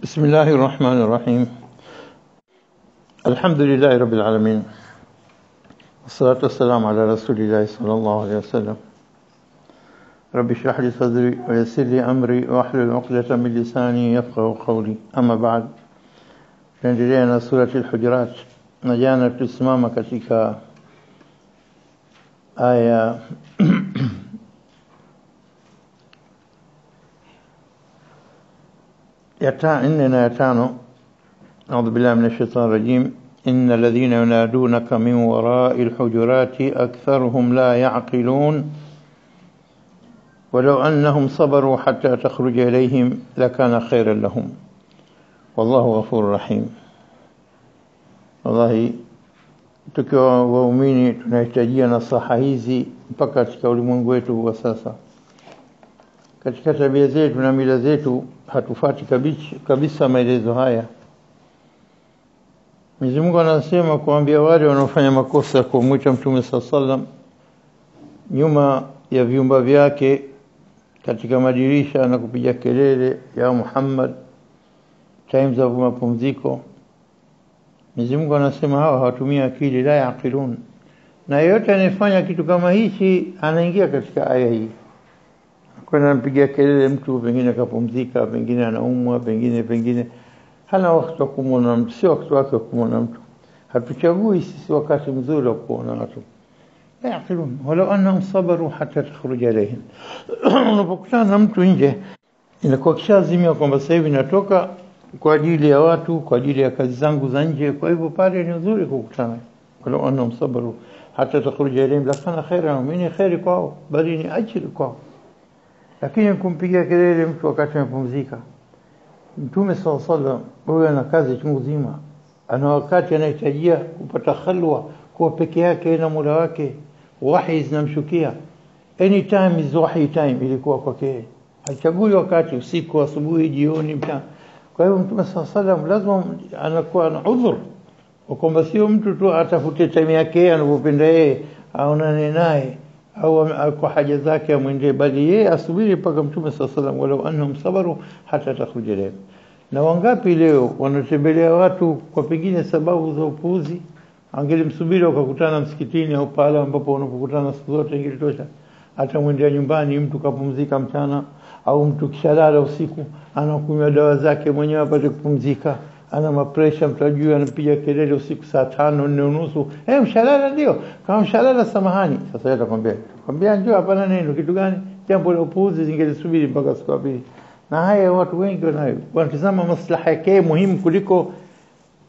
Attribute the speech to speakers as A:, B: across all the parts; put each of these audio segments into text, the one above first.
A: بسم الله الرحمن الرحيم. الحمد لله رب العالمين، والصلاة والسلام على رسول الله صلى الله عليه وسلم. رب اشرح لي صدري ويسر لي أمري واحلل عقدة من لساني يفقهوا قولي. أما بعد، tunaendelea na surati al-Hujurat na jana tulisimama katika aya ya 4 na ya 5. أعوذ بالله من الشيطان الرجيم. إن الذين ينادونك من وراء الحجرات أكثرهم لا يعقلون ولو أنهم صبروا حتى تخرج إليهم لكان خيرا لهم والله غفور رحيم. والله tukiwa waumini tunahitajia nasaha hizi mpaka katika ulimwengu wetu wa sasa. Katika tabia zetu na mila zetu hatufati kabisa maelezo haya. Mwenyezi Mungu anasema kuambia wale wanaofanya makosa kumwita Mtume sallam nyuma ya viumba vyake katika madirisha na kupiga kelele ya Muhammad time za mapumziko. Mwenyezi Mungu anasema hawa hawatumia akili, la yaqilun. Na yote anayefanya kitu kama hichi anaingia katika aya hii. Kuna mpigia kelele mtu, pengine kapumzika, pengine anaumwa, pengine hana wakati wa kumwona mtu, sio wakati wake wa kumwona mtu. Hatuchagui sisi wakati mzuri wa kuona watu. La yaqilun walau annahum sabaru hatta takhruja ilayhim. Unapokutana na mtu nje inakuwa kishazimia kwamba sasa hivi natoka kwa ajili ya watu, kwa ajili ya kazi zangu za nje, kwa hivyo pale ni nzuri kukutana. Walau annahum sabaru hatta takhruja ilayhim lakana khairan, min khairi kwao, bali ni ajili kwao. Lakini kumpigia kelele mtu wakati anapumzika, Mtume sallallahu alaihi wasallam huyo ana kazi chungu zima, ana wakati anahitajia kupata khalwa kwa peke yake na Mola wake, wahi zinamshukia anytime is wahi time, ilikuwa kwake, hachagui wakati, usiku, asubuhi, jioni, mchana. Kwa hiyo Mtume sallallahu alaihi wasallam lazima anakuwa na udhur, kwamba sio mtu tu atafute time yake anapopenda yeye aonane naye au kwa haja zake amwendee, bali yeye asubiri mpaka Mtume sallallahu alaihi wasallam, walau annahum sabaru hata takhruja ilayhim. Na wangapi leo wanatembelea watu kwa pengine sababu za upuuzi, angelimsubiri wakakutana msikitini au pale ambapo wanapokutana siku zote ingelitosha. Hata mwendea nyumbani mtu kapumzika mchana, au mtu kishalala usiku anakunywa dawa zake mwenyewe apate kupumzika, ana mapresha, mtajua anapiga kelele usiku saa 5, 4:30, mshalala ndio, kama mshalala samahani. Sasa yeye atakwambia ndio, hapana neno, kitu gani? Jambo la upuuzi zingelisubiri mpaka siku ya pili. Na haya watu wengi wanatazama maslaha yake muhimu kuliko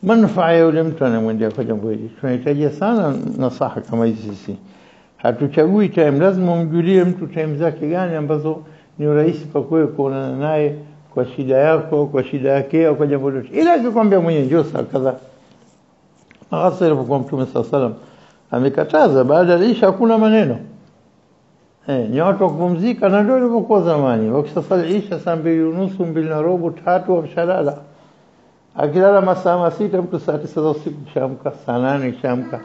A: manufaa ya yule mtu anayemwendea kwa jambo hili. Tunahitaji sana nasaha kama hizi sisi. Hatuchagui time, lazima umjulie mtu time zake gani ambazo ni rahisi kwa wewe kuonana naye kwa shida yako, kwa shida yake, au kwa jambo lolote. Ila akikwambia mwenyewe njoo saa kadha. Hasa alipokuwa Mtume sallallahu alaihi wasallam amekataza baada ya isha hakuna maneno. Ni watu wa kupumzika, na ndio ilivyokuwa zamani. Wakisafari isha saa 2:30, 2:15, 3 wamshalala. Akilala masaa 6, mtu saa 9 za usiku kishamka, saa 8 kishamka,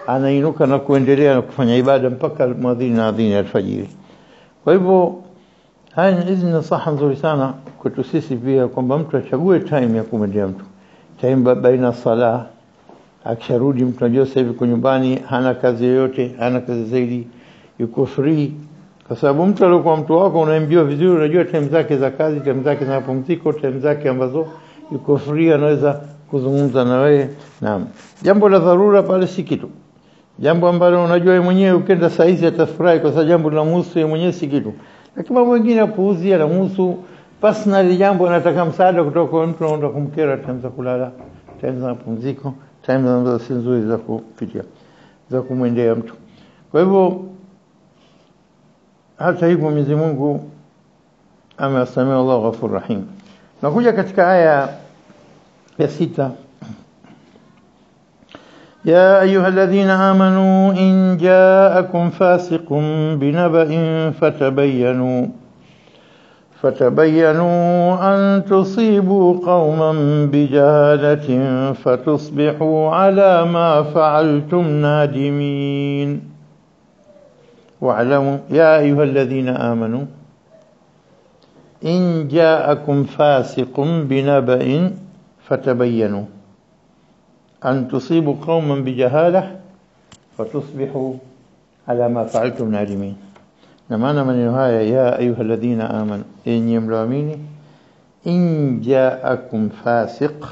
A: anainuka na kuendelea na kufanya ibada mpaka muadhini na adhini alfajiri. Kwa hivyo hizi ni nasaha nzuri sana kwetu sisi pia, kwamba mtu achague time ya kumwendea mtu. Time baina sala, akisharudi mtu anajua sasa hivi kwa nyumbani, hana kazi yoyote, hana kazi zaidi, yuko free. Kwa sababu mtu aliyokuwa mtu wako unayemjua vizuri, unajua time zake za kazi, time zake za mapumziko, time zake ambazo yuko free, anaweza kuzungumza na wewe. Naam, jambo la dharura pale si kitu. Jambo ambalo unajua yeye mwenyewe ukenda saa hizi atafurahi kwa sababu jambo linamhusu yeye mwenyewe si kitu. Lakini mambo mengine yapuuzi yanamhusu personal, jambo anataka msaada kutoka kwa mtu, anaenda kumkera time za kulala, time za mapumziko, time ambazo si nzuri za kupitia, za kumwendea mtu. Kwa hivyo hata hivyo Mwenyezi Mungu amewasamia, Allahu Ghafur Rahim. Nakuja katika aya ya 6. يا أيها الذين آمنوا إن جاءكم فاسق بنبأ فتبينوا أن تصيبوا قوما بجهالة فتصبحوا على ما فعلتم نادمين. واعلموا يا أيها الذين آمنوا in ja'akum fasiqun binaba'in fatabayyanu an tusibu qauman bijahalah fatusbihu ala ma fa'altum nadimin. Na maana maneno haya, ya ayyuhalladhina amanu, enyi mlioamini, in ja'akum fasiq,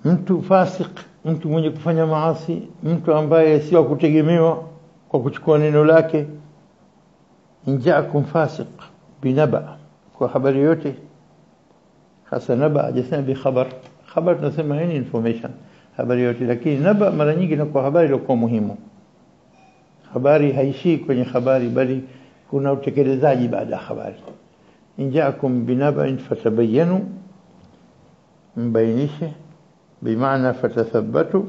A: mtu fasik, mtu mwenye kufanya maasi, mtu ambaye si wa kutegemewa kwa kuchukua neno lake. In ja'akum fasiq binaba, kwa habari yote, hasa naba hajasema bi khabar. Khabar tunasema ni information, habari yote, lakini naba mara nyingi inakuwa habari iliyokuwa muhimu. Habari haishii kwenye habari, bali kuna utekelezaji baada ya habari. In ja'akum binaba'in fatabayyanu, mbainishe, bimaana fatathabbatu,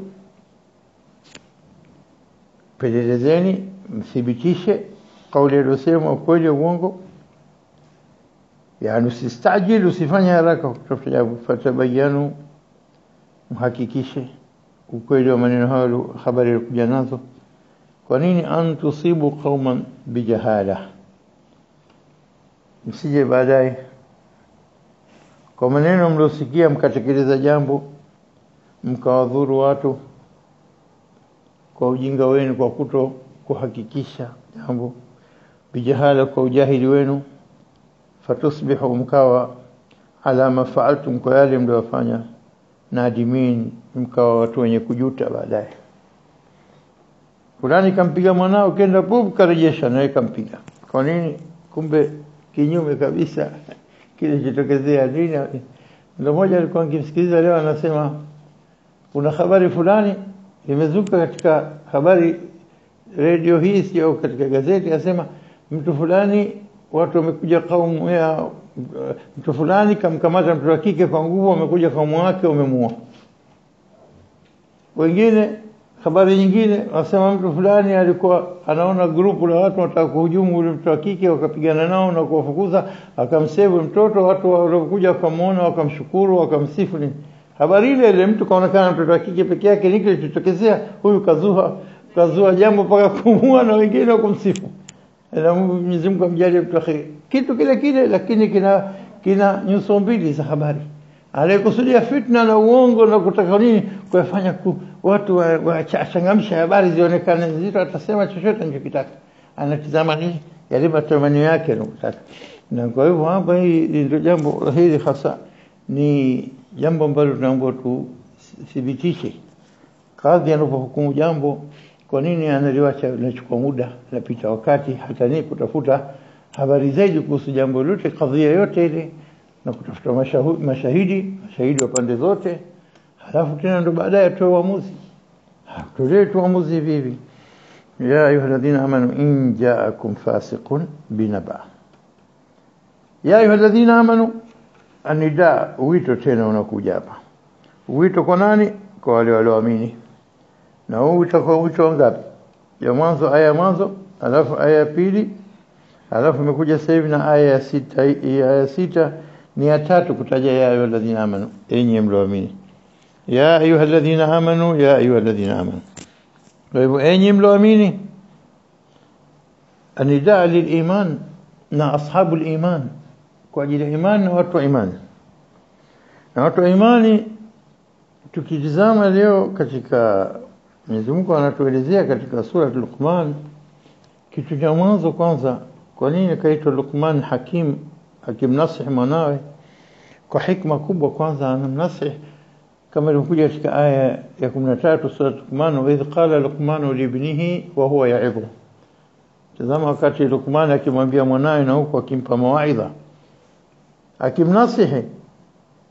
A: pelelezeni, mthibitishe kauli iliyosema ukweli uongo. Yani usistajili, usifanye haraka kutafuta jawabu. Fatabayyanu, mhakikishe ukweli wa maneno hayo, habari iliyokuja nazo. Kwa nini? An tusibu qauman bijahala, msije baadaye kwa maneno mliosikia mkatekeleza jambo mkawadhuru watu kwa ujinga wenu, kwa kuto kuhakikisha jambo, bijahala, kwa ujahili wenu. Fatusbihu, mkawa ala ma fa'altum, kwa yale mliofanya, nadimin, mkawa watu wenye kujuta baadaye. Fulani kampiga mwanao, kenda pub karejesha naye kampiga. Kwa nini? Kumbe kinyume kabisa kile kilichotokezea dini. Ndio mmoja alikuwa nikimsikiliza leo, anasema kuna habari fulani imezuka katika habari radio hii, sio katika gazeti. Anasema mtu fulani, watu wamekuja kaumu ya mtu fulani, kamkamata mtu wa kike kwa nguvu, wamekuja kaumu wake, wamemuua. Wengine habari nyingine wasema mtu fulani alikuwa anaona grupu la watu wanataka kuhujumu yule mtu wa kike, wakapigana nao na kuwafukuza, akamsave mtoto, watu waliokuja wakamuona, wakamshukuru, wakamsifu. Habari ile mtu kaonekana mtoto wa kike peke yake, nini kilichotokezea? Huyu kazua jambo mpaka kumua na wengine wakumsifu. Na Mwenyezi Mungu amjalie mtu akhiri. Kitu kile lakini kina nyuso mbili za habari. Alikusudia fitna na uongo na kutaka nini kufanya watu wachangamsha habari zionekane nzito, atasema chochote anachotaka, anatizama nini yale matamanio yake anataka. Na kwa hivyo hapa hii ndio jambo hili hasa ni jambo ambalo tunaomba tuthibitishe. Kadhi anapohukumu jambo, kwa nini analiacha linachukua muda, lapita wakati hata ni kutafuta habari zaidi kuhusu jambo lote, kadhia yote ile, na kutafuta mashahidi wa pande zote, halafu tena ndo baadaye atoe uamuzi. Tulee uamuzi vivi. Ya ayyuhalladhina amanu in ja'akum fasiqun binaba. Ya ayyuhalladhina amanu, anida, wito tena unakuja hapa. Wito kwa nani? Kwa wale walioamini. Na wito kwa wito ngapi? Ya mwanzo, aya mwanzo, alafu aya pili, alafu imekuja sasa hivi na aya ya 6. Aya ya 6 ni ya 3 kutaja ya ayyuhalladhina amanu, enyi mlioamini. Ya ayyuhalladhina amanu, ya ayyuhalladhina amanu. Kwa hivyo enyi mlioamini, anidaa liliman, na ashabul iman, kwa ajili ya imani na watu wa imani. Na watu wa imani tukitizama leo katika Mwenyezi Mungu anatuelezea katika sura Luqman, kitu cha mwanzo kwanza, kwa nini kaitwa Luqman hakim, akimnasihi mwanawe kwa hikma kubwa. Kwanza anamnasihi kama ilivyokuja katika aya ya 13 sura Luqman, wa idh qala Luqman li ibnihi wa huwa ya'idhu. Tazama wakati Luqman akimwambia mwanawe na huko akimpa mawaidha, akimnasihi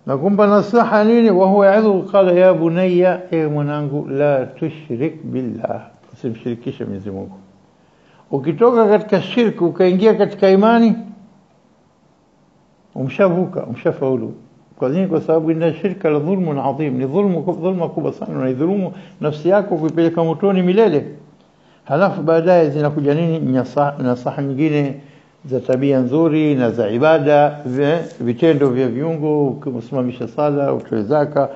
A: na kumpa nasaha nini, wa huwa ya'idhu, qala ya bunayya, e mwanangu, la tushrik billah, usimshirikishe Mwenyezi Mungu. Ukitoka katika shirki ukaingia katika imani, umshavuka, umshafaulu. Kwa nini? Kwa sababu inna shirka la dhulmun adhim, ni dhulma kubwa sana, na dhulumu nafsi yako kuipeleka motoni milele. Halafu baadaye zinakuja nini? Nasaha nyingine za tabia nzuri na za ibada, vitendo vya viungo, kusimamisha sala, utoe zaka,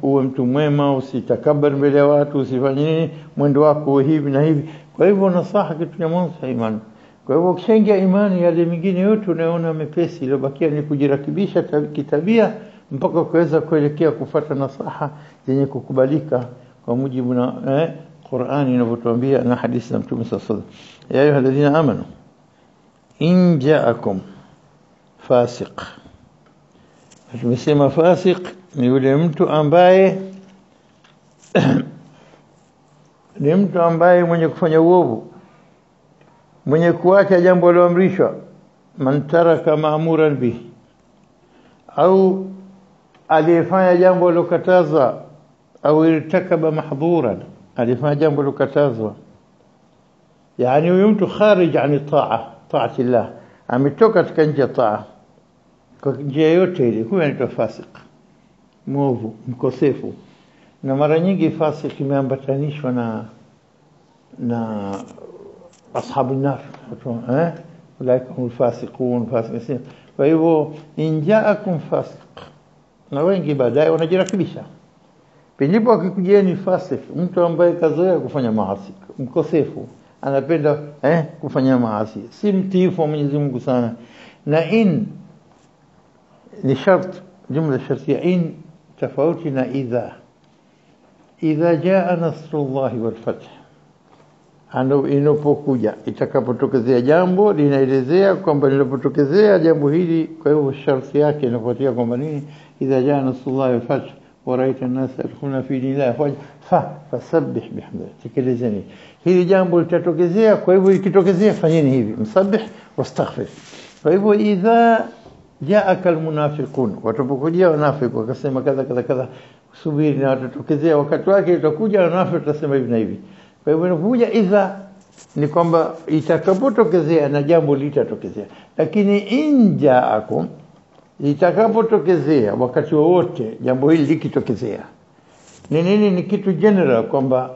A: uwe mtu mwema, usitakabari mbele ya watu, usifanye nini, mwendo wako hivi na hivi. Kwa hivyo nasaha kitu cha mwanzo cha imani. Kwa hivyo ukishaingia imani, yale mengine yote unaona mepesi, iliyobakia ni kujirakibisha kitabia mpaka kuweza kuelekea kufuata nasaha zenye kukubalika kwa mujibu na Qur'ani inavyotuambia na hadithi za Mtume sallallahu alaihi wasallam. Ya ayyuhalladhina amanu in ja'akum fasiq. Tumesema fasiq ni yule mtu ambaye ni mtu ambaye mwenye kufanya uovu, mwenye kuacha jambo liloamrishwa, man taraka ma'muran bihi, au aliyefanya jambo lilokatazwa, au irtakaba mahdhuran, alifanya jambo lilokatazwa. Yani huyu mtu kharij an taati Allah, ametoka katika njia ya taa kwa njia yote ile, huyo anaitwa fasik, mwovu, mkosefu. Na mara nyingi fasik imeambatanishwa na ashabu nar, ulaikum fasiqun, fasiqin. Kwa hivyo injaakum fasiq, na wengi baadaye wanajirakibisha. Pindipo akikujieni fasik, mtu ambaye kazoea kufanya maasi, mkosefu, anapenda kufanya maasi, si mtiifu wa Mwenyezi Mungu sana. Na in ni shart, jumla shartia. In tofauti na idha jaa nasrullahi wal fath, inapokuja, itakapotokezea jambo linaelezea kwamba linapotokezea jambo hili. Kwa hivyo sharti yake inafuatia kwamba nini? Idha jaa nasrullahi wal fath wa ra'aita an-nasa yadkhuluna fi dinillahi fasabbih bihamdihi. Tekelezeni hili jambo litatokezea. Kwa hivyo ikitokezea fanyeni hivi, msabbih wastaghfir. Kwa hivyo idha jaaka almunafiqun, watapokujia wanafiki wakasema kadha kadha kadha, subiri na watatokezea wakati wake, utakuja wanafiki watasema hivi na hivi. Kwa hivyo inapokuja idha ni kwamba itakapotokezea na jambo litatokezea. Lakini in jaakum, itakapotokezea wakati wowote jambo hili likitokezea. Ni nini? Ni kitu general kwamba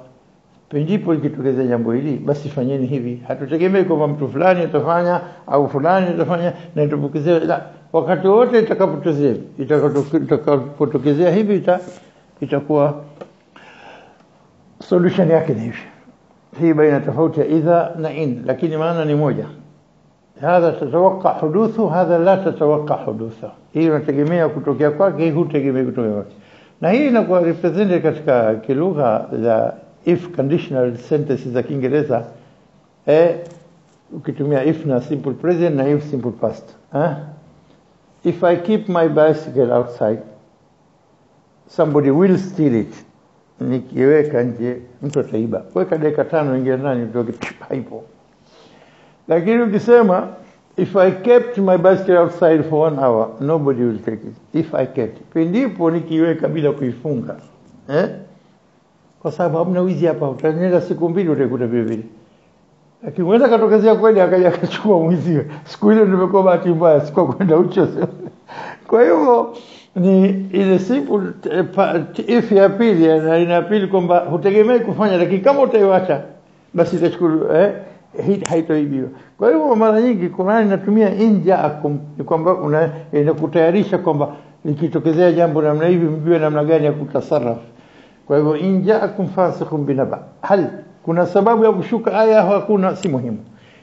A: pindipo likitokezea jambo hili basi fanyeni hivi. Hatutegemei kwamba mtu fulani atafanya au fulani atafanya na itapokezea, la, wakati wote itakapotokezea hivi itakuwa solution yake ni hivi. Hii baina tofauti ya idha na in, lakini maana ni moja. Hadha tatawaqqa huduthu, hadha la tatawaqqa hudutha. Hii inategemea kutokea kwake, hii hutegemea kutokea kwake. Na hii inakuwa represented katika kilugha za if conditional sentences za Kiingereza, ukitumia if na simple present na if simple past. If I keep my bicycle outside, somebody will steal it. Nikiweka nje mtu ataiba. Weka dakika 5 ingia ndani utoke, haipo. Lakini ukisema if I kept my bicycle outside for 1 hour, nobody will take it. If I kept, pindipo nikiweka bila kuifunga, kwa sababu hamna wizi hapa, utaenda siku 2 utakuta vile vile. Lakini mwenda katokezea kweli akaja akachukua mwizi, siku ile nimekuwa bahati mbaya, sikuwa kwenda ucho. Kwa hivyo ni ile simple if ya pili, na ina pili kwamba hutegemei kufanya, lakini kama utaiacha basi itachukua haitoibiwa. Kwa hivyo mara nyingi Qur'ani inatumia injaakum, ni kwamba inakutayarisha kwamba likitokezea jambo namna hivi mjue namna gani ya kutasarrafu. Kwa hivyo injaakum fasiqun binaba, hal kuna sababu ya kushuka aya? Hakuna, si muhimu.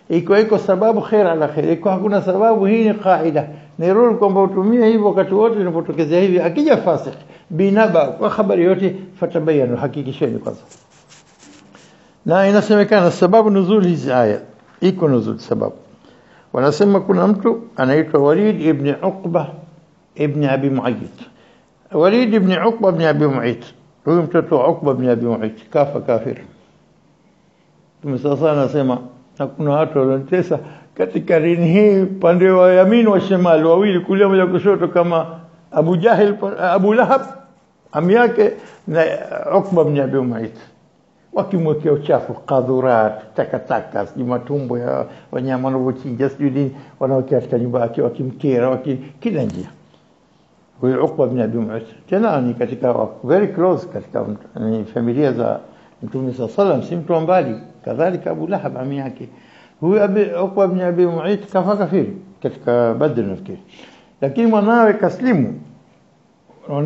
A: Iko sababu khair ala khair, iko hakuna sababu. Hii ni kaida, ni rule kwamba utumie hivyo wakati wote inapotokezea hivi. Akija fasik binaba kwa habari yote, fatabayanu, hakikisheni kwanza. Na inasemekana sababu nuzuli hizi aya, iko nuzuli sababu. Wanasema kuna mtu anaitwa Walid ibn Uqba ibn Abi Mu'ayth. Walid ibn Uqba ibn Abi Mu'ayth, huyu mtoto wa Uqba ibn Abi Mu'ayth kafa kafir. Tumesasa anasema na kuna watu waliotesa katika dini hii pande wa yamini wa shimali, wawili kulia moja kushoto, kama Abu Jahil, Abu Lahab ami yake, na Uqba ibn Abi Mu'ayth, wakimwekea uchafu, qadhurat, takataka, matumbo ya wanyama wanaochinja, sijui wanawekea katika nyumba yake, wakimkera, kila njia. Huyu Uqba ibn Abi Mu'ayth tena ni katika very close katika familia za Mtume sallallahu alaihi wasallam, si mtu mbali. Kadhalika Abu Lahab ami yake. Huyu Uqba ibn Abi Mu'ayth kafa kafiri katika Badr nafikiri, lakini mwanawe kaslimu,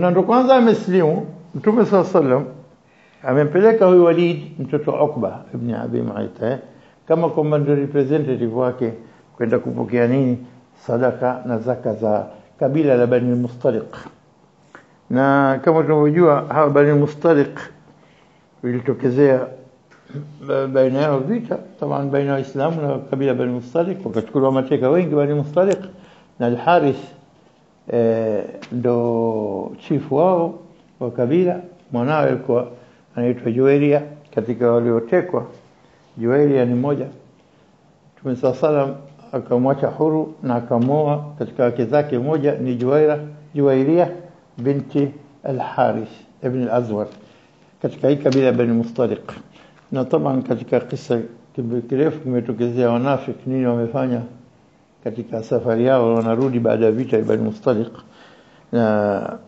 A: na ndo kwanza ameslimu. Mtume sallallahu alaihi wasallam amempeleka huyu Walid mtoto wa Uqba ibn Abi Mu'ayth kama kwamba ndio representative wake kwenda kupokea nini, sadaka na zaka za kabila la Bani Mustaliq. Na kama tunavyojua hawa Bani Mustaliq vilitokezea baina yao vita, طبعا baina ya Waislamu na kabila Bani Mustaliq, wakachukua mateka wengi Bani Mustaliq, na Al-Harith ndo chief wao wa kabila. Mwanawe alikuwa anaitwa Juwairia. Katika waliotekwa Juwairia ni mmoja. Mtume sallam akamwacha huru na akamoa katika wake zake mmoja ni Juwairia binti Al-Harith ibn Al-Azwar katika hii kabila Bani Mustaliq. Na طبعا katika kisa kirefu kimetokezea wanafiki nini wamefanya katika safari yao, wanarudi baada ya vita ya Bani Mustaliq, na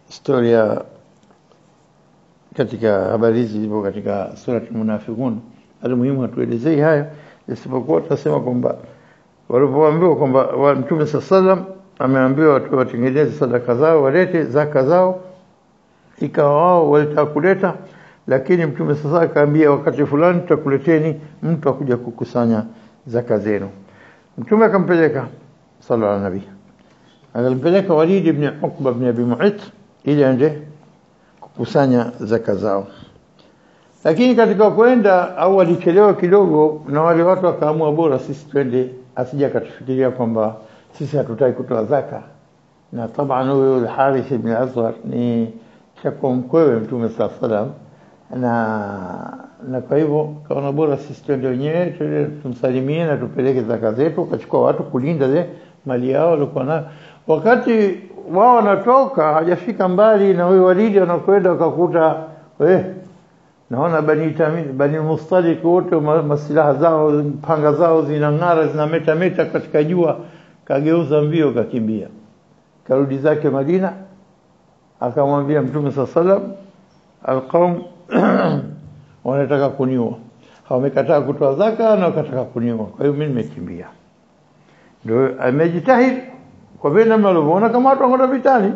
A: historia katika habari hizi zipo katika sura Al-Munafiqun. Alimuhimu hatuelezei haya, isipokuwa tutasema kwamba walipoambiwa kwamba Mtume sallam ameambiwa watu watengeneze sadaka zao, walete zaka zao, ikawa wao walitaka kuleta, lakini Mtume sasa akaambia wakati fulani tutakuleteni mtu akuja kukusanya zaka zenu. Mtume akampeleka sallallahu alaihi wasallam, akampeleka Walid ibn Uqba ibn Abi Mu'ayth ili aende kukusanya zaka zao. Lakini katika kwenda au walichelewa kidogo, na wale watu wakaamua bora sisi twende, asija katufikiria kwamba sisi hatutaki kutoa zaka. Na طبعا huyo Al-Harith ibn Azwar ni chako mkwewe Mtume sallallahu alaihi wasallam, na kwa hivyo kaona bora sisi twende wenyewe, tumsalimie na tupeleke zaka zetu. Kachukua watu kulinda ile mali yao walikuwa nayo. Wakati wao wanatoka hajafika mbali na huyo Walidi anakwenda, akakuta naona Bani Mustaliq wote masilaha zao, panga zao zinang'ara, zinameta katika jua. Kageuza mbio kakimbia, karudi zake Madina, akamwambia Mtume sallam, alqaum wanataka kuniua, hawamekataa kutoa zaka na wakataka kuniua, kwa hiyo mimi nimekimbia. Ndio amejitahidi kwa vile namna alivyoona kama watu wanaenda vitani,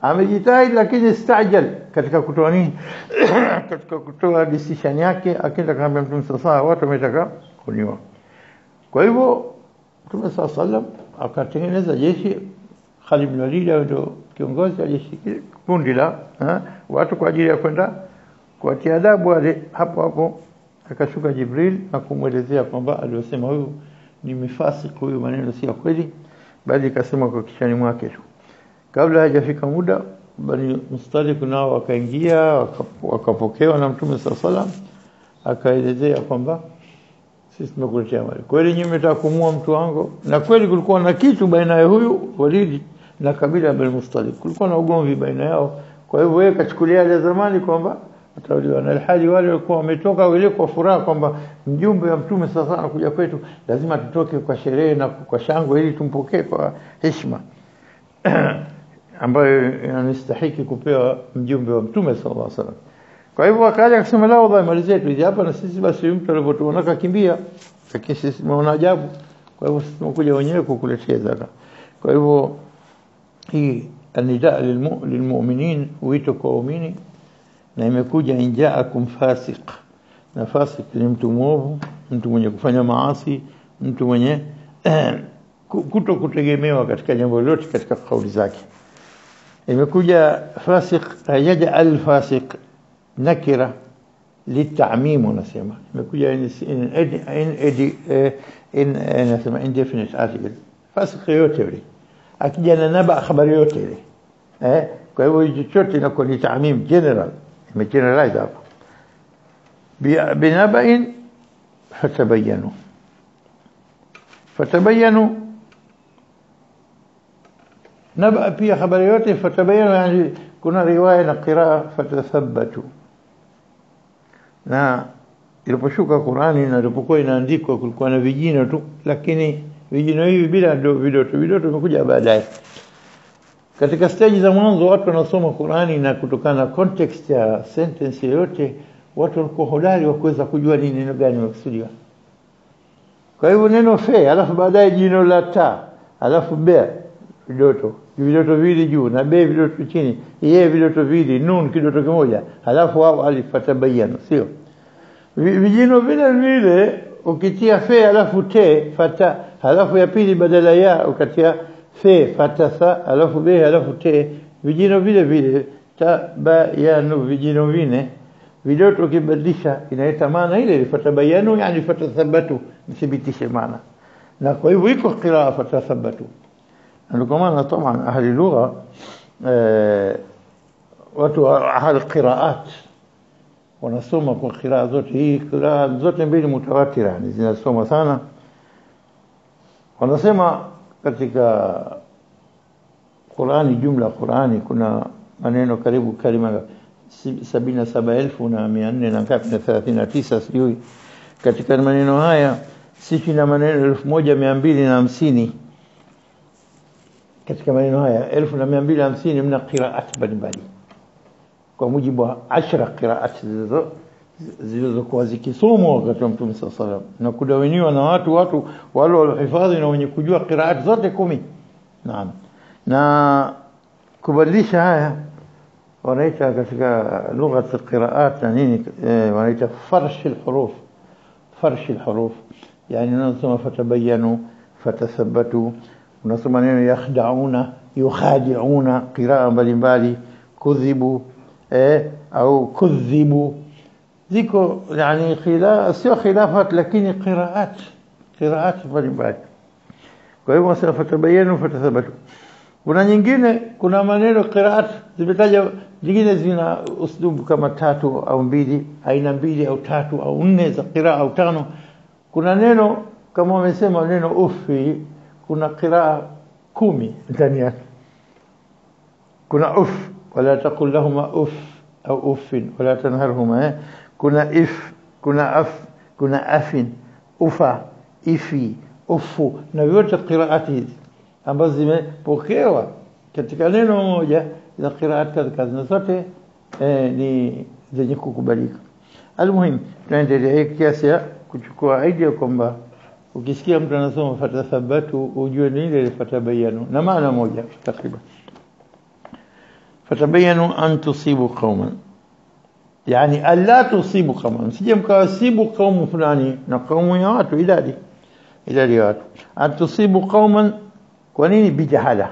A: amejitahidi lakini istajal katika kutoa nini katika kutoa decision yake. Akaenda kumwambia Mtume sallallahu, watu wametaka kuniua. Kwa hivyo Mtume sallallahu akatengeneza jeshi. Khalid ibn Walid ndio kiongozi wa jeshi, kundi la watu kwa ajili ya kwenda kuwatia adabu wale. Hapo akashuka Jibril na kumwelezea kwamba aliyosema huyu ni mifasiki, huyu maneno si ya kweli, bali kasema kwa kichani mwake tu. Kabla hajafika muda, Bani Mustaliq nao wakaingia, wakapokewa na Mtume sallallahu, akaelezea kwamba sisi tumekuletea mali. Kweli nyinyi mmetaka kumua mtu wangu? Na kweli kulikuwa na kitu baina ya huyu Walid na kabila ya Bani Mustaliq, kulikuwa na ugomvi baina yao. Kwa hivyo yeye kachukulia ile zamani kwamba atauliwa, na hali wale walikuwa wametoka wale kwa furaha kwamba mjumbe wa Mtume sasa anakuja kwetu, lazima tutoke kwa sherehe na kwa shangwe ili tumpokee kwa heshima ambayo inastahili kupewa mjumbe wa Mtume sallallahu alaihi wasallam. Kwa hivyo akaja akasema la wallahi malize tu hapa, na sisi basi mtu alipotuona kakimbia, lakini sisi tumeona ajabu, kwa hivyo sisi tumekuja wenyewe kukuletea zaka. Kwa hivyo hii anida lilmu'minin, wito kwa waumini, na imekuja injaakum fasiq. Na fasiq ni mtu mwovu, mtu mwenye kufanya maasi, mtu mwenye kutokutegemewa katika jambo lolote katika kauli zake. Imekuja fasiq, yaj'al fasiq nakira litamim, unasema imekuja nasema indefinite article. Fasiq yote yule akija na naba habari yote ile, kwa hivyo chochote inakuwa ni tamim, general, imegeneralize hapo. Binaba'in fatabayanu naba pia habari yote fatabayanu, yani kuna riwaya na qiraa fatathabbatu. Na iliposhuka Qur'ani na ilipokuwa inaandikwa kulikuwa na vijino tu, lakini vijino hivi bila vidoto vimekuja baadaye. Katika stage za mwanzo watu wanasoma Qur'ani, na kutokana na context ya sentence yote watu walikuwa hodari wa kuweza kujua ni neno gani makusudiwa. Kwa hivyo neno fe, alafu baadaye jino la ta, alafu be, vidoto viwili juu na be vidoto chini, ye vidoto viwili, nun kidoto kimoja, alafu wao alif fatabayanu, sio? vijino vile vile ukitia fe alafu te fata alafu ya pili badala ya ukatia fe fata sa alafu be alafu te vijino vile vile ta ba ya nu vijino vine vidoto ukibadilisha inaleta maana ile fatabayanu yani fatathabatu mthibitishe maana na kwa hivyo iko qiraa fatathabatu ndio maana طبعا ahli lugha watu ahli qiraat wanasoma kwa qiraa zote hii qiraa zote mbili mutawatira yani zinasoma sana wanasema katika Qur'ani jumla Qur'ani kuna maneno karibu kalima 77,439 sijui katika maneno haya sisi na maneno 1250 katika maneno haya 1250 mna qiraat mbalimbali kwa mujibu wa 10 qiraat zilizokuwa zikisomwa wakati wa Mtume sallallahu alaihi wasallam na kudawiniwa na watu wale waliohifadhi na wenye kujua qiraat zote 10 naam na kubadilisha haya wanaita katika lugha ya qiraat na nini wanaita farsh alhuruf yani unasoma fatabayanu fatathabatu unasoma neno yakhda'una yukhadi'una qiraa mbalimbali kudhibu au kudhibu ziko yani sio khilafat lakini qiraat mbalimbali kwa hivyo sasa fatabayanu fatathabatu kuna nyingine kuna maneno qiraat zimetaja nyingine zina uslubu kama 3 au 2 aina 2 au 3 au 4 za qiraa au 5 kuna neno kama wamesema neno ufi kuna qiraa 10 ndani yake kuna wala taqul lahum au uffin wala tanharhuma kuna kuna afin ufa ifi ufu na yote qiraati hizi ambazo zimepokewa katika neno moja za qiraat kadha zote ni zenye kukubalika almuhim tunaendelea kiasi ya kuchukua idea kwamba ukisikia mtu anasoma fatathabatu ujue ni ile fatabayanu na maana moja takriban fatabayanu an tusibu qauman yani alla tusibu qauman msije mkawasibu qaumu fulani na qaumu ya watu idadi ya watu an tusibu qauman kwa nini bijahala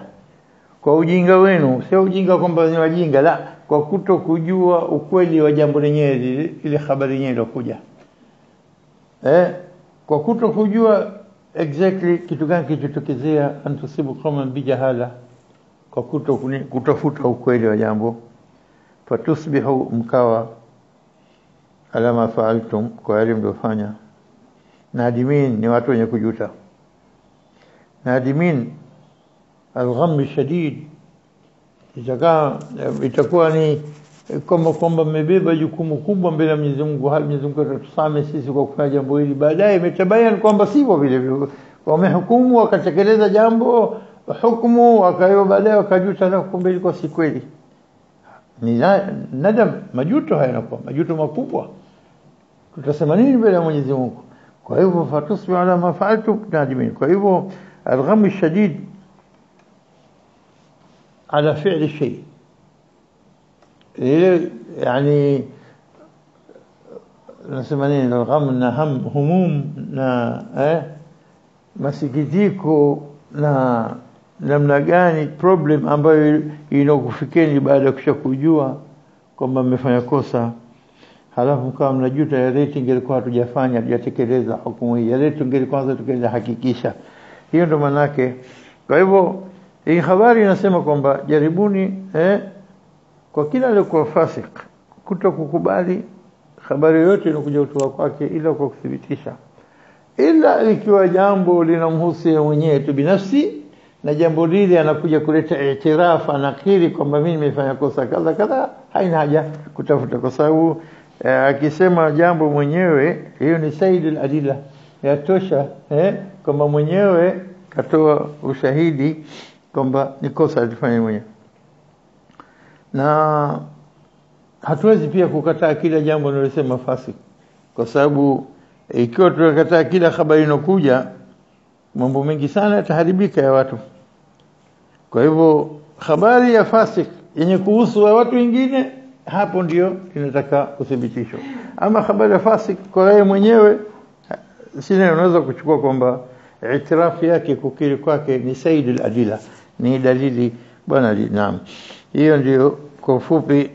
A: kwa ujinga wenu sio ujinga kwamba ni wajinga la kwa kuto kujua ukweli wa jambo lenyewe ile habari yenyewe iliyokuja kwa kuto kujua exactly kitu gani kilichotokezea antusibu kama bijahala kwa kuto kutafuta ukweli wa jambo fatusbihu mkawa alama fa'altum kwa yale mliofanya nadimin ni watu wenye kujuta nadimin الغم الشديد itakuwa ni kwamba mmebeba jukumu kubwa mbele ya Mwenyezi Mungu hali Mwenyezi Mungu atusame sisi kwa kufanya jambo hili baadaye imetabayana kwamba sivyo vile vile wamehukumu wakatekeleza jambo hukumu wakayo baadaye wakajuta na kumbe ilikuwa si kweli ni nadam majuto hayanakuwa majuto makubwa tutasema nini mbele ya Mwenyezi Mungu kwa hivyo fatusbi ala ma fa'altum nadimin kwa hivyo الغم الشديد على فعل شيء يعني نسميه الغم نهم هموم masikitiko na namna gani problem ambayo inokufikeni baada ya kushakujua kwamba mmefanya kosa halafu kama mnajuta ya rating ilikuwa hatujafanya hatujatekeleza hukumu hii ya rating ilikuwa kwanza tukaenda hakikisha hiyo ndo maana yake kwa hivyo hii habari inasema kwamba jaribuni kwa kila aliyekuwa fasik kutokukubali habari yote inakuja kutoka kwake ila kwa kuthibitisha ila ikiwa jambo linamhusu mwenyewe tu binafsi na jambo lile anakuja kuleta i'tiraf anakiri kwamba mimi nimefanya kosa kadha haina haja kutafuta kwa sababu akisema jambo mwenyewe hiyo ni saidul adila yatosha kwamba mwenyewe katoa ushahidi kwamba ni kosa alifanya mwenyewe na hatuwezi pia kukataa kila jambo linalosema fasik kwa sababu ikiwa tunakataa kila habari inokuja mambo mengi sana yataharibika ya watu kwa hivyo habari ya fasik yenye kuhusu watu wengine hapo ndio tunataka uthibitisho. Ama habari ya fasik kwa yeye mwenyewe sina, unaweza kuchukua kwamba itirafu yake kukiri kwake ni sayyid al-adila, ni dalili bwana. Naam, hiyo ndio kwa ufupi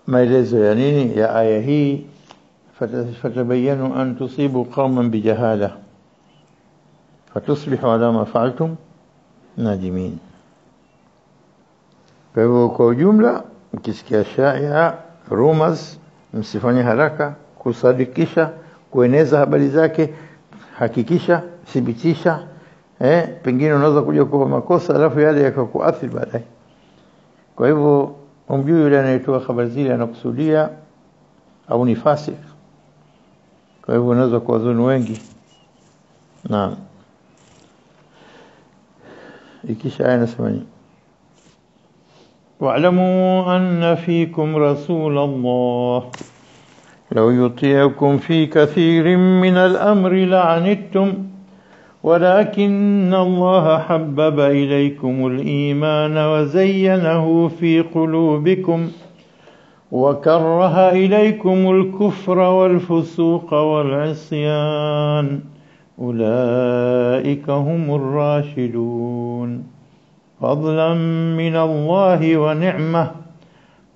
A: maelezo ya nini ya aya hii. Fatabayanu an tusibu qauman bijahala fatusbihu ala ma fa'altum nadimin. Kwa hivyo kwa ujumla, mkisikia shaia rumors, msifanye haraka kusadikisha, kueneza habari zake, hakikisha, thibitisha. Pengine unaweza kuja kwa makosa alafu yale yakakuathiri baadaye. Kwa hivyo umjui yule anayetoa habari zile anakusudia au ni fasik. Kwa hivyo unaweza kuwadhuru wengi. Naam. Ikisha aya nasema nini? واعلموا أن فيكم رسول الله لو يطيعكم في كثير من الأمر لعنتم ولكن الله حبب إليكم الإيمان وزينه في قلوبكم وكره إليكم الكفر والفسوق والعصيان أولئك هم الراشدون فضلا من الله ونعمة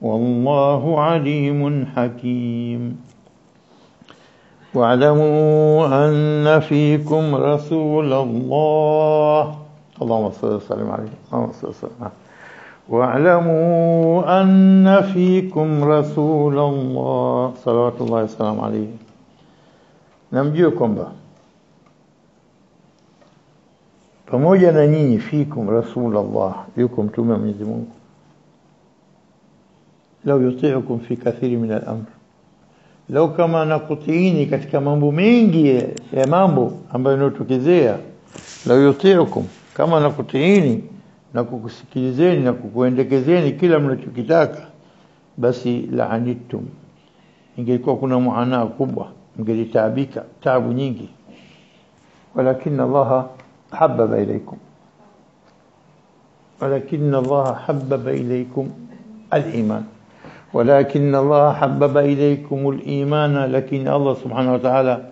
A: والله عليم حكيم. واعلموا أن فيكم رسول الله اللهم صل وسلم عليه اللهم صل وسلم. واعلموا أن فيكم رسول الله صلوات الله وسلام عليه. namjuekwamba pamoja na nyinyi fikum rasulullah, yuko mtume wa Mwenyezi Mungu. Lau yuti'ukum fi kathiri min al-amr, lau kama nakutiini katika mambo mengi ya mambo ambayo yanotokezea, lau yuti'ukum, kama nakutiini na kukusikilizeni na kukuendekezeni kila mnachokitaka, basi la'anittum, ingekuwa kuna muanaa kubwa, mngelitaabika taabu nyingi. Walakin Allah حبب إليكم ولكن الله حبب إليكم الإيمان ولكن الله حبب إليكم الإيمان لكن الله سبحانه وتعالى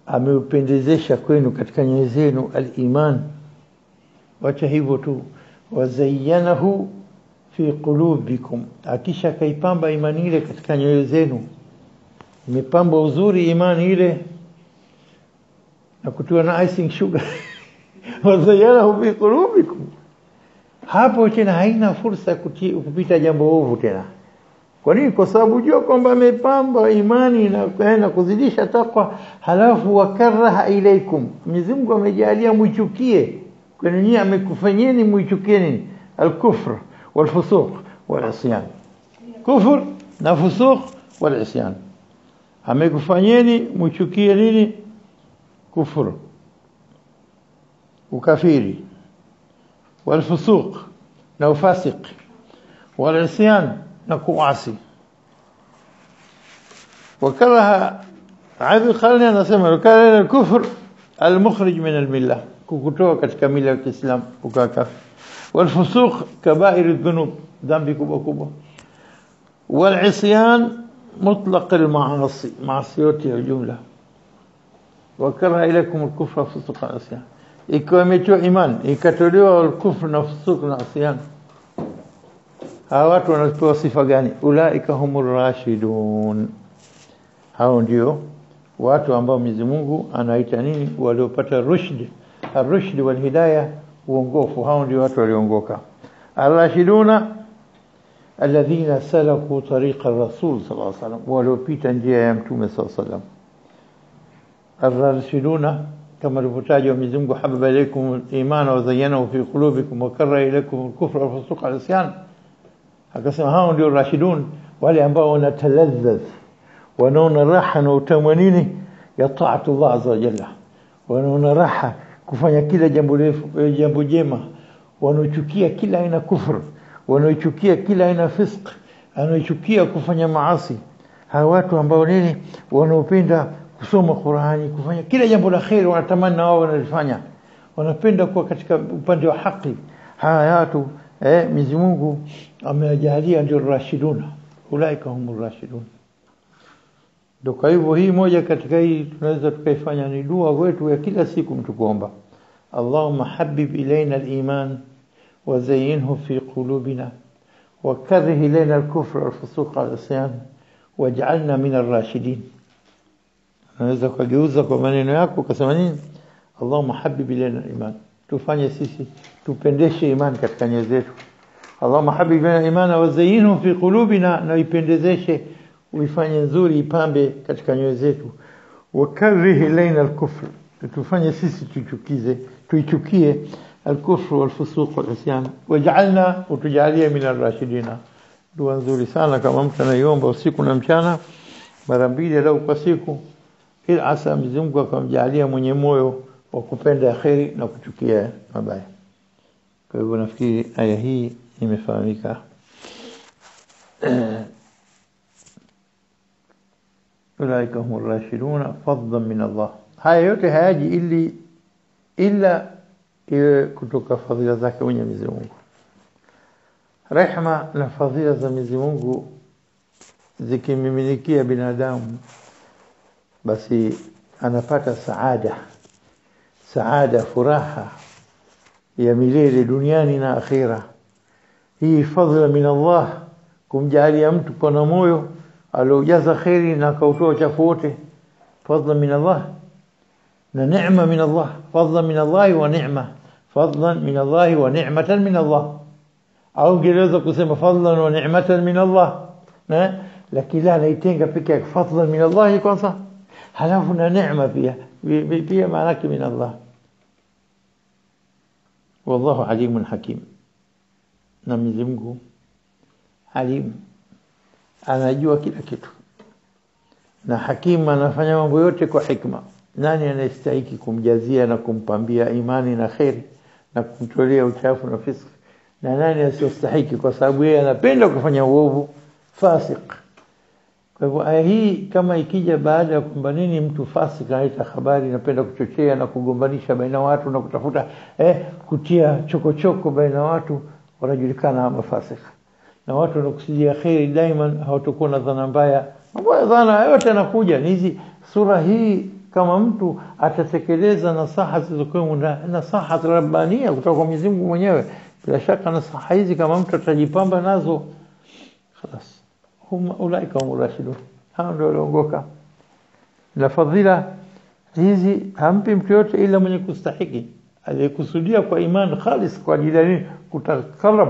A: ameupendezesha kwenu katika nyoyo zenu al-iman. Wacha hivyo tu, wazayyanahu fi qulubikum, akisha kaipamba imani ile katika nyoyo zenu, imepamba uzuri imani ile na kutua na icing sugar wazayyanahu fi qulubikum. Hapo tena haina fursa kupita jambo ovu tena. Kwa nini? Kwa sababu jua kwamba amepamba imani na kuzidisha takwa, halafu wakaraha ilaikum, Mwenyezi Mungu amejalia muichukie. Kwa nini? Amekufanyeni muichukie nini? Al-kufr wal-fusuq wal-isyan. Kufur na fusuq wal-isyan. Amekufanyeni muichukie nini? Kufur, ukafiri, wal-fusuq na ufasiq, wal-isyan na kuasi. Wakaraha Abi Khalni anasema wakaraha al-kufr al-mukhrij min al-millah, kukutoa katika mila ya Kiislamu ukakafiri. Wal-fusuq kaba'ir adh-dhunub, dhambi kubwa kubwa. Wal-isyan mutlaq al-ma'asi, maasi yote ya jumla. Wakaraha ilaikum al-kufra fusuq wa isyan, ikiwa imetoa iman ikatolewa al-kufr na fusuq na isyan, hawa watu wanapewa sifa gani? Ulaika humur rashidun, hao ndio watu ambao Mwenyezi Mungu anaita nini? Waliopata rushd, ar-rushd wal hidayah, uongofu. Hao ndio watu waliongoka. Ar-rashiduna alladhina salaku tariqa ar-rasul sallallahu alaihi wasallam, waliopita njia ya mtume sallallahu alaihi wasallam. Ar-rashiduna kama alivyotajwa Mwenyezi Mungu, hababa ilaykum al-iman wa zayyanahu fi qulubikum wa karraha ilaykum al-kufra wal fusuq wal isyan. Akasema hao ndio rashidun, wale ambao wanataladhdh, wanaona raha na utamu nini ya taatu Allah azza wa jalla, wanaona raha kufanya kila jambo jema, wanachukia kila aina kufur, wanachukia kila aina fisq, wanachukia kufanya maasi. Hawa watu ambao nini wanaopenda kusoma Qur'ani, kufanya kila jambo la khair, wanatamani wao wanalifanya, wanapenda kuwa katika upande wa haki. Hawa watu Mwenyezi Mungu amewajalia ndio rashiduna, ulaika humur rashidun. Ndio kwa hivyo hii moja katika hii tunaweza tukaifanya ni dua wetu ya kila siku mtu kuomba, Allahumma habib ilayna al-iman wa zayyinhu fi qulubina wa karrih ilayna al-kufra wal-fusuq wal-isyan waj'alna min ar-rashidin. Unaweza kugeuza kwa maneno yako ukasema nini? Allahumma habib ilayna al-iman, tufanye sisi tupendeshe imani katika nyoyo zetu. Allahumma habib ilayna al-iman wa zayyinhu fi qulubina, na ipendezeshe uifanye nzuri ipambe katika nyoyo zetu. Wakarrih ilayna al-kufr, tufanye sisi tuichukie al-kufr wal-fusuq wal-isyan waj'alna, utujalie min ar-rashidina. Dua nzuri sana kama mtu anaiomba usiku na mchana mara mbili au kwa siku, ili asa Mwenyezi Mungu akamjalia mwenye moyo wa kupenda khairi na kuchukia mabaya. Kwa hivyo nafikiri aya hii imefahamika. Ulaika humur rashiduna fadlan min Allah. Haya yote hayaji illa kutoka fadhila zake Mwenyezi Mungu. Rehma na fadhila za Mwenyezi Mungu zikimiminikia binadamu, basi anapata saada, furaha ya milele duniani na akhira. Hii fadhila min Allah, kumjalia mtu kwa moyo aliojaza khairi na kautoa uchafu wote, fadhila min Allah na neema min Allah. Fadhila min Allah wa neema, fadlan min Allah wa ni'matan min Allah, au ngeweza kusema fadlan wa ni'matan min Allah, lakini la naitenga pekee yake fadlan min Allah kwanza, halafu na neema pia maana yake min Allah. Wallahu alimun hakim, na Mwenyezi Mungu alim, anajua kila kitu, na hakim anafanya mambo yote kwa hikma. Nani anastahili kumjazia na kumpambia imani na khairi na kumtolea uchafu na fisq, na nani asiyostahili kwa sababu yeye anapenda kufanya uovu, fasik. Kwa hivyo aya hii kama ikija baada ya kwamba nini mtu fasik anaita habari, anapenda kuchochea na kugombanisha baina watu na kutafuta kutia chokochoko baina watu, wanajulikana kama fasik. Na watu wanakusudia khairi daima hawatakuwa na dhana mbaya. Mambo dhana yote yanakuja hizi. Sura hii kama mtu atatekeleza nasaha zilizokuwa nasaha rabbania kutoka kwa Mwenyezi Mungu mwenyewe, bila shaka nasaha hizi kama mtu atajipamba nazo, خلاص ulaika humur rashidun, hao ndio waliongoka. Na fadhila hizi hampi mtu yote ila mwenye kustahiki, aliyekusudia kwa imani khalis kwa ajili ya kutakarrab,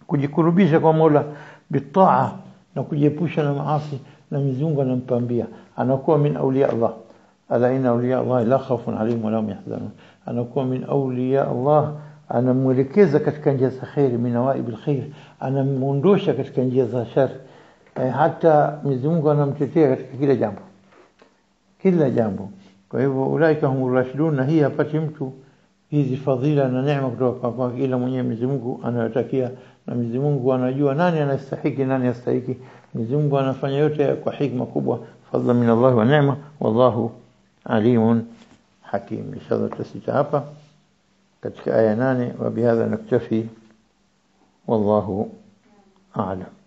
A: kujikurubisha kwa Mola bitaa na kujiepusha na maasi, na Mwenyezi Mungu anampambia, anakuwa min awliya Allah. Ala inna awliya Allah la khawfun alayhim wa la hum yahzanun. Anakuwa min awliya Allah, anamwelekeza katika njia za khair, min nawaibil khair, anamuondosha katika njia za shar. Hata Mwenyezi Mungu anamtetea katika kila jambo. Kwa hivyo ulaika humur rashidun, na hii hapati mtu hizi fadhila na neema kutoka kwa ila mwenyewe Mwenyezi Mungu anayotakia, na Mwenyezi Mungu anajua nani anastahili nani hastahili. Mwenyezi Mungu anafanya yote kwa hikma kubwa, fadhila min Allah wa neema, wallahu alimun hakim. Inshallah tutasita hapa katika aya 8, wa bihadha naktafi, wallahu a'lam.